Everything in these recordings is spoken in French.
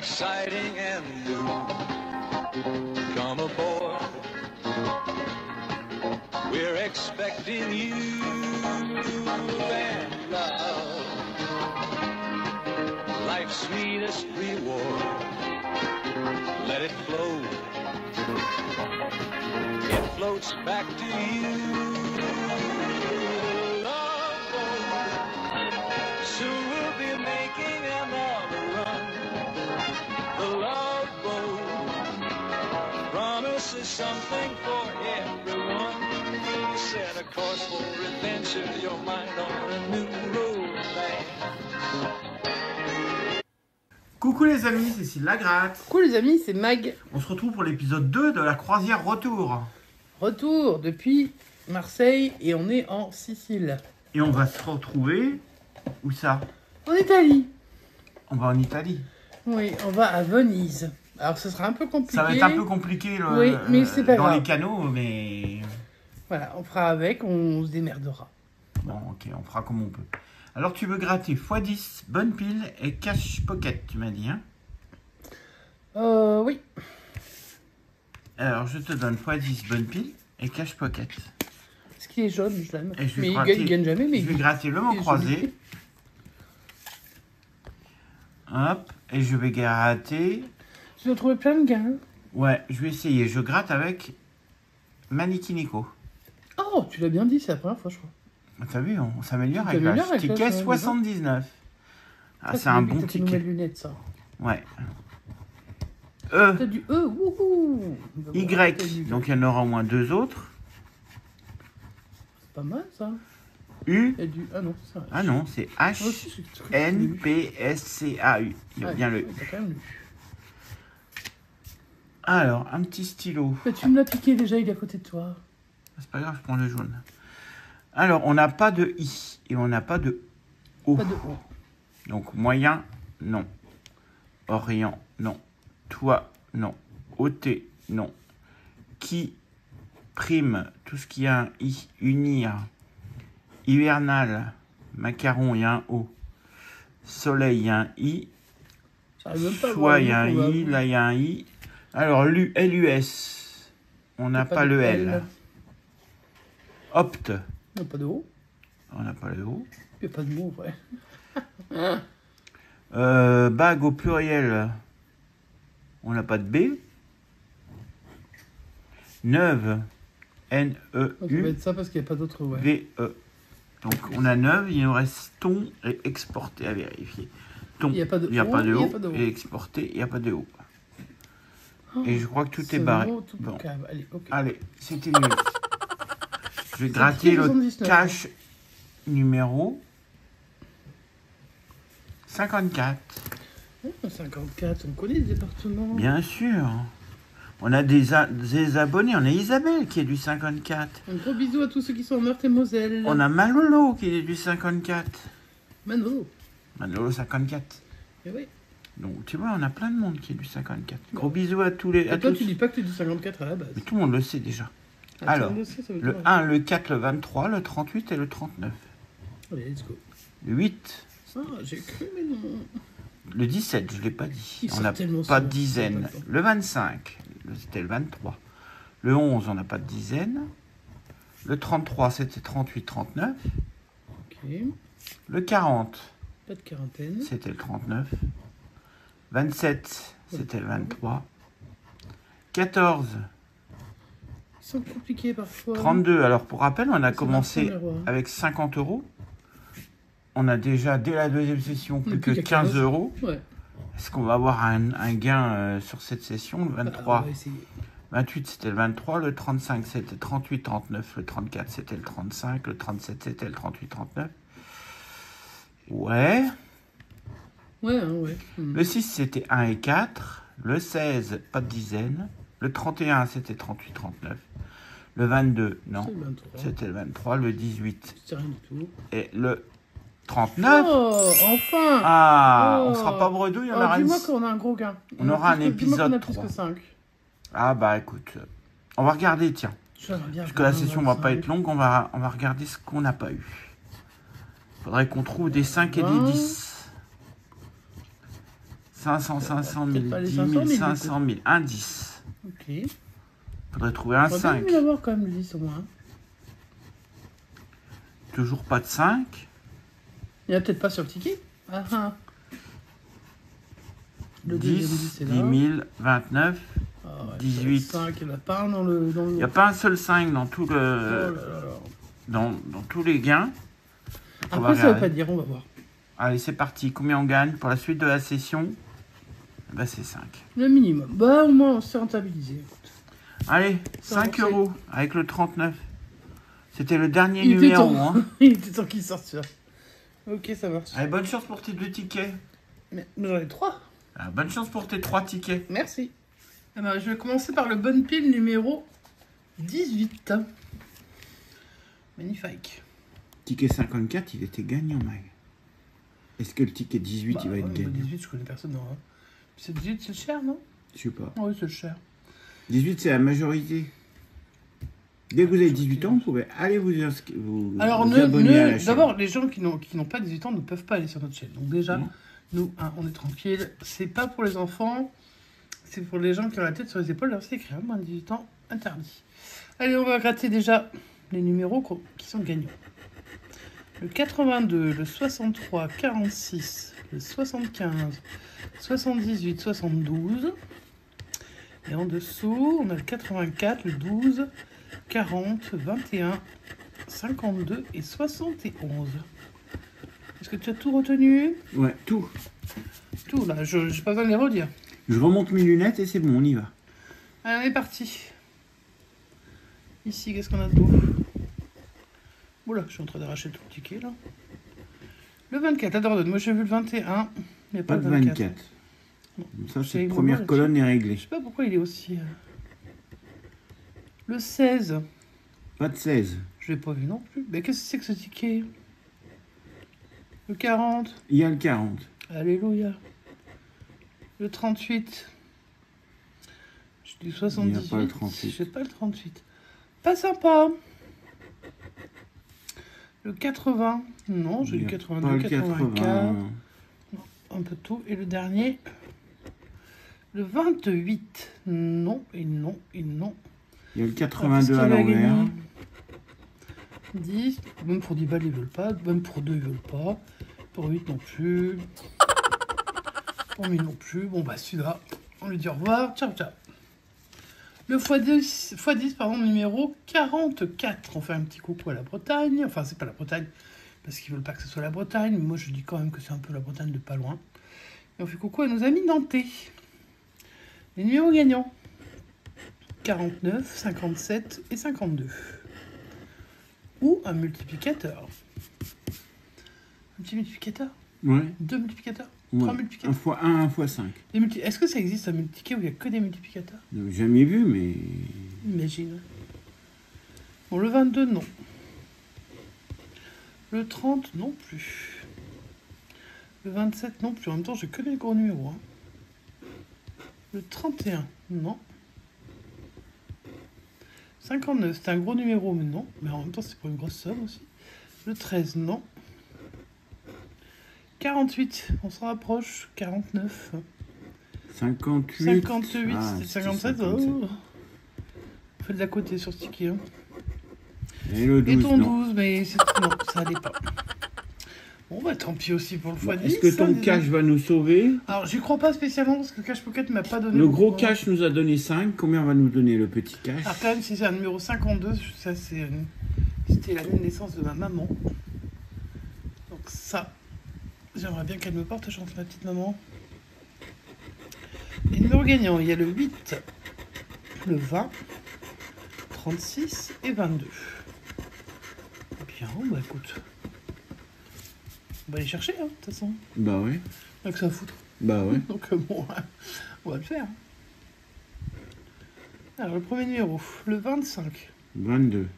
exciting and new. Come aboard, we're expecting you and love, life's sweetest reward. Let it flow, it floats back to you. Love boat, soon we'll be making another run. The love boat promises something for everyone. Set a course for adventure, your mind on a new road. Coucou les amis, c'est Cécile Lagratte. Coucou les amis, c'est Mag. On se retrouve pour l'épisode 2 de la croisière retour. Retour depuis Marseille et on est en Sicile. Et on va se retrouver, où ça? En Italie. On va en Italie. Oui, on va à Venise. Alors ce sera un peu compliqué. Ça va être un peu compliqué oui, mais c'est pas dans grave. les canaux, mais... Voilà, on fera avec, on se démerdera. Bon, ok, on fera comme on peut. Alors tu veux gratter x10, bonne pile et cash pocket, tu m'as dit, hein? Oui. Alors je te donne x10, bonne pile et cash pocket. Ce qui est jaune, je l'aime. Et je vais Mais gratter, il gagne jamais. Mais je vais gratter le mot il est croisé. joli. Hop, et je vais gratter... Tu vas trouver plein de gains. Ouais, je vais essayer. Je gratte avec Manikiniko. Oh, tu l'as bien dit, c'est la première fois, je crois. T'as vu, on s'améliore Tu avec t'améliores la avec ticket la- 79. Ah, Ça, c'est un bon tes ticket. nouvelles lunettes, ça. Ouais. T'as E, du E, wouhou. T'as Y, du- donc il y en aura au moins deux autres. C'est pas mal, ça. U, Il y a du... Ah non, c'est ça. ah non, c'est H, Aussi, c'est très N, connu. P, S, C, A, U. Il y a Ouais, bien le U. t'as quand même lu. Alors, un petit stylo. Mais tu me l'as piqué déjà, il est à côté de toi. C'est pas grave, je prends le jaune. Alors, on n'a pas de I et on n'a pas de O. Pas de O. Donc, moyen, non. Orient, non. Toi, non. OT, non. Qui, prime, tout ce qui a un I, unir. Hivernal, macaron, il y a un O. Soleil, il y a un I. J'arrive même pas à voir Soit, le il y a un mot qu'on va I, avoir. là, il y a un I. Alors, LUS, on n'a pas de le L. Opte, Il n'y a pas de O. on n'a pas le O. Il n'y a pas de mot, ouais. Bague au pluriel, on n'a pas de B. Neuve, Donc ça va N-E-U-V-E. être ça parce qu'il n'y a pas d'autre, ouais. Donc on a neuve, il nous reste ton et exporté à vérifier. Ton, Il n'y a pas de il n'y a O, pas de il y a O, pas de O. et exporté, il n'y a pas de O. Et je crois que tout est C'est barré. mot, tout Bon. câble. Allez, ok. Allez, c'était nul. Je vais gratter le 79. cash numéro 54. 54, on connaît les départements. Bien sûr. On a des abonnés. On a Isabelle qui est du 54. Un gros bisou à tous ceux qui sont en Meurthe et Moselle. On a Malolo qui est du 54. Mano. Manolo 54. Eh oui. Donc tu vois, on a plein de monde qui est du 54. Gros bisous à tous les... Et À toi, tous. tu dis pas que tu es du 54 à la base. Mais tout le monde le sait déjà. Ah, Alors, tout le monde le sait, ça veut Le dire- 1, le 4, le 23, le 38 et le 39. Allez, let's go. Le 8, Ah, j'ai cru, mais non. le 17, je ne l'ai pas dit. Ils On sont n'a tellement pas de souvent, dizaine. c'est pas le temps. Le 25, c'était le 23. Le 11, on n'a pas de dizaine. Le 33, c'était 38, 39. Ok. Le 40, Pas de quarantaine. c'était le 39. 27, c'était le 23. 14, Ils sont compliqués parfois. 32. Alors pour rappel, on a C'est commencé Vincent Leroy. avec 50 €. On a déjà, dès la deuxième session, plus que Plus qu'à 15 €. Ouais. Est-ce qu'on va avoir un gain sur cette session? Le Bah, 23, on va essayer. 28, c'était le 23. Le 35, c'était 38, 39. Le 34, c'était le 35. Le 37, c'était le 38, 39. Ouais. Ouais, hein, ouais. Le 6, c'était 1 et 4. Le 16, pas de dizaine. Le 31, c'était 38, 39. Le 22, non. C'est le 23. C'était le 23. Le 18 C'est rien du tout. et le 39. Oh, enfin. Ah, Oh. on sera pas bredouille, on Oh, aura une... dis-moi qu'on a un gros gain. On aura un Dis-moi qu'on épisode a plus 3. que 5. Ah bah écoute, on va regarder, tiens. Parce que la session va pas être longue, on va regarder ce qu'on n'a pas eu. Faudrait qu'on trouve des 5 et des 10. 500, 500 000, Peut-être pas les 10 500 000, 000, 500 000. Un 10. Ok. Faudrait trouver un On va 5. bien l'avoir quand même, le 10 au moins. Hein. Toujours pas de 5. Il n'y a peut-être pas sur le ticket. Ah ah. Le 10, deuxième 10 est 10 là. 000, 29. Ah ouais, 18. 5, il n'y en a pas un dans le... Il n'y a pas un seul 5 dans tout Oh le, là là là. dans tous les gains. On va Après, ça ne veut regarder. pas dire, on va voir. Allez, c'est parti. Combien on gagne pour la suite de la session? Bah, c'est 5. Le minimum. Bah, au moins, on s'est rentabilisé. Allez, Ça 5 va, euros avec le 39. C'était le dernier Il était numéro. temps. Hein. Il était temps qu'il sorte celui-là. Ok, ça marche. Allez, bonne chance pour tes 2 tickets. Mais j'en ai 3. Ah, bonne chance pour tes 3 tickets. Merci. Eh ben, je vais commencer par le bonne pile numéro 18. Magnifique. Ticket 54, il était gagnant, Mag. Est-ce que le ticket 18, il va être ouais, gagnant? 18, je connais personne. Non, hein. C'est 18, c'est cher, non? Je sais pas. Oui, c'est cher. 18, c'est la majorité. Dès que vous avez 18 ans, vous pouvez aller vous Alors, abonner à la chaîne. d'abord, les gens qui n'ont pas 18 ans ne peuvent pas aller sur notre chaîne. Donc déjà, Non. nous, hein, on est tranquille. C'est pas pour les enfants, c'est pour les gens qui ont la tête sur les épaules. Alors, c'est écrit, hein, moins de 18 ans, interdit. Allez, on va gratter déjà les numéros qui sont gagnants. Le 82, le 63, 46, le 75, 78, 72. Et en dessous, on a le 84, le 12, 40, 21, 52 et 71. Est-ce que tu as tout retenu? Ouais, tout. Tout, là, je n'ai pas besoin de les redire. Je remonte mes lunettes et c'est bon, on y va. Allez, on est parti. Ici, qu'est-ce qu'on a de beau? Oula, je suis en train d'arracher tout le ticket, là. Le 24, adore, moi j'ai vu le 21. Il n'y a Pas pas de le 24. 24. Non. Comme ça, C'est cette une première mauvaise colonne est Je réglée. sais pas pourquoi il est aussi... Le 16. Pas de 16. Je l'ai pas vu non plus. Mais qu'est-ce que c'est que ce ticket? Le 40. Il y a le 40. Alléluia. Le 38. Je dis 78. Il n'y a pas le 38. Je sais pas le 38. Pas sympa. Le 80. Non, j'ai Il eu y a 82, pas le 84. 80. Un peu tout. Et le dernier. Le 28. Non, et non, et non. Il y a le Qu'est-ce 82 qu'il à avait l'envers. gagné 10. Même pour 10 balles, ils veulent pas. Même pour 2, ils veulent pas. Pour 8 non plus. Pour 1000 non plus. Bon, bah celui-là, on lui dit au revoir. Ciao, ciao. Le x10, pardon, numéro 44. On fait un petit coucou à la Bretagne. Enfin, c'est pas la Bretagne, parce qu'ils veulent pas que ce soit la Bretagne. Mais moi, je dis quand même que c'est un peu la Bretagne de pas loin. Et on fait coucou à nos amis nantais. Les numéros gagnants. 49, 57 et 52. Ou un multiplicateur. Un petit multiplicateur? Ouais. 2 multiplicateurs? Ouais. 3 1 multiplicateurs? fois 1, 1 fois 5. Est-ce que ça existe un multiplié où il n'y a que des multiplicateurs? Je jamais vu, mais. Imagine. Bon, le 22, non. Le 30, non plus. Le 27, non plus. En même temps, j'ai que des gros numéros. Hein. Le 31, non. 59, c'est un gros numéro, mais non. Mais en même temps, c'est pour une grosse somme aussi. Le 13, non. 48, on se rapproche. 49. 58. 58, Ah, c'était c'était 57. 57. Oh. On fait de la côté sur ce ticket. Hein. Et le 12, Et ton non. 12, mais non, ça allait pas. Bon, bah tant pis aussi pour le Bon, x10. Est-ce que ton hein, cash va nous sauver? Alors, j'y crois pas spécialement parce que Cash Pocket m'a pas donné. Le gros beaucoup, hein. cash nous a donné 5. Combien va nous donner le petit cash? Alors, quand même, si c'est un numéro 52, ça c'était l'année de naissance de ma maman. Donc, ça, j'aimerais bien qu'elle me porte chance, ma petite maman. Les numéros gagnants, il y a le 8, le 20, 36 et 22. Bien, bah écoute. On va aller chercher, hein, de toute façon. Bah ouais. On a que ça à foutre. Bah ouais. Donc bon, on va le faire. Alors le premier numéro, le 25, 22.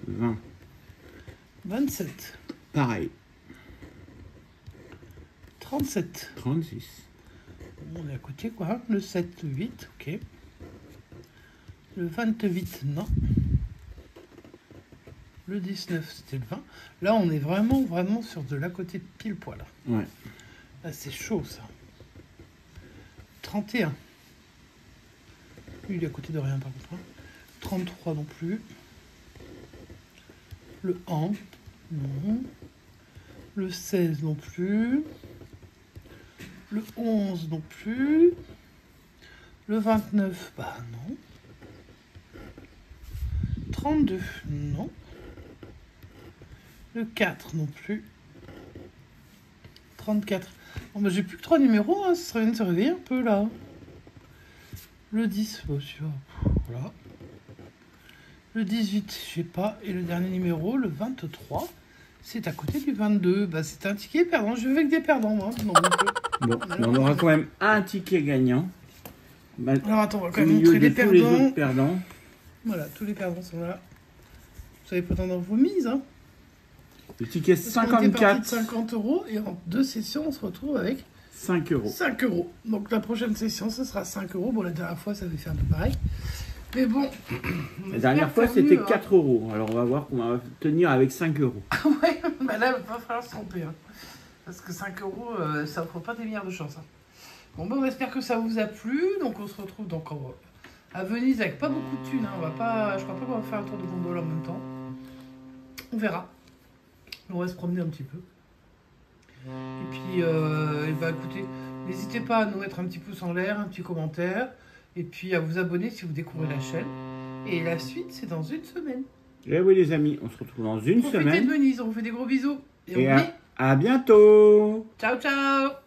20. 27, Pareil. 37. 36. On est à côté quoi. Hein. Le 7, 8, ok. Le 28, non. Le 19, c'était le 20. Là, on est vraiment sur de l'à côté pile poil. Ouais. Là, c'est chaud ça. 31. Lui, il est à côté de rien par contre. Hein. 33 non plus. Le 1, non. Le 16 non plus. Le 11 non plus. Le 29, bah non. 32, non. Le 4 non plus. 34. Bon, bah, j'ai plus que 3 numéros, hein. Ça serait bien de se réveiller un peu là. Le 10, bah, voilà. Le 18, je sais pas. Et le dernier numéro, le 23, c'est à côté du 22. Bah, c'est un ticket perdant. Je vais avec des perdants, moi. Non, bon, on aura quand même un ticket gagnant. Alors attends, on va quand Au même milieu montrer de les tous les perdants. autres perdants. Voilà, tous les perdants sont là. Vous savez pas dans vos mises, hein. Le ticket Parce qu'on était parti 54. de 50 € et en 2 sessions, on se retrouve avec 5 euros. 5 €. Donc la prochaine session, ce sera 5 €. Bon, la dernière fois, ça avait fait un peu pareil. Mais bon. La dernière fois, c'était 4 euros. Alors, on va voir qu'on va tenir avec 5 euros. Ouais, bah là, il va pas falloir se tromper. Hein. Parce que 5 €, ça offre pas des milliards de chance. Hein. Bon, ben, on espère que ça vous a plu. Donc, on se retrouve donc à Venise avec pas beaucoup de thunes. Hein. Je crois pas qu'on va faire un tour de gondole en même temps. On verra. On va se promener un petit peu. Et puis, bah, écoutez, n'hésitez pas à nous mettre un petit pouce en l'air, un petit commentaire. Et puis à vous abonner si vous découvrez la chaîne. Et la suite, c'est dans une semaine. Et oui, les amis, on se retrouve dans une Profitez semaine. de Venise, on vous fait des gros bisous. Et à bientôt. Ciao, ciao.